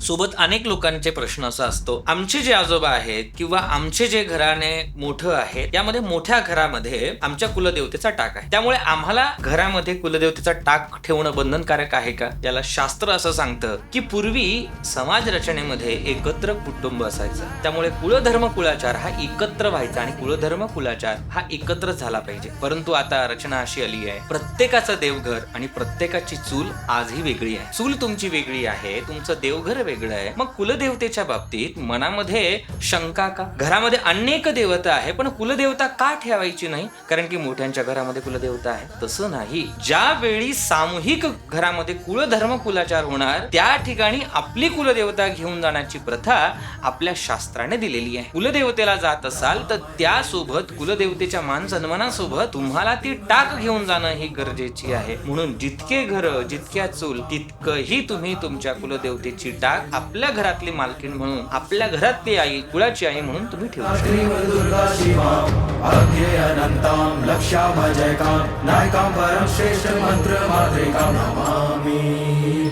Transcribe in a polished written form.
सोबत अनेक लोकांचे प्रश्न असा असतो, आमचे जे आजोबा आहेत किंवा आमचे जे घराने मोठं आहे त्यामध्ये मोठ्या घरामध्ये आमच्या कुलदेवतेचा टाक आहे, त्यामुळे आम्हाला घरामध्ये कुलदेवतेचा टाक ठेवणं बंधनकारक आहे का? याला शास्त्र असं सांगतं की पूर्वी समाज रचनेमध्ये एकत्र कुटुंब असायचं, त्यामुळे कुलधर्म कुलाचार हा एकत्र व्हायचा आणि कुलधर्म कुलाचार हा एकत्र झाला पाहिजे. परंतु आता रचना अशी आली आहे, प्रत्येकाचं देवघर आणि प्रत्येकाची चूल आजही वेगळी आहे. चूल तुमची वेगळी आहे, तुमचं देवघर वेगळं आहे. मग कुलदेवतेच्या बाबतीत मनामध्ये शंका का? घरामध्ये अनेक देवता आहे पण कुलदेवता का ठेवायची नाही? कारण की मोठ्यांच्या घरामध्ये कुलदेवता आहे. तसं नाही, ज्या वेळी सामूहिक घरामध्ये कुलधर्म कुलाचार होणार त्या ठिकाणी आपली कुलदेवता घेऊन जाण्याची प्रथा आपल्या शास्त्राने दिलेली आहे. कुलदेवतेला जात असाल तर त्यासोबत कुलदेवतेच्या मान सन्मानासोबत तुम्हाला ती टाक घेऊन जाणं ही गरजेची आहे. म्हणून जितके घर जितक्या चूल तितकंही तुम्ही तुमच्या कुलदेवतेची टाक आपल्या घरातली मालकीण म्हणून, आपल्या घरातली आई, कुळाची आई म्हणून तुम्ही ठेवू शकता. दुर्गा शिवा अध्ययनन्तां लक्ष्याभजयकां नायकां परं श्रेष्ठ मंत्र मात्रिकां नमामि.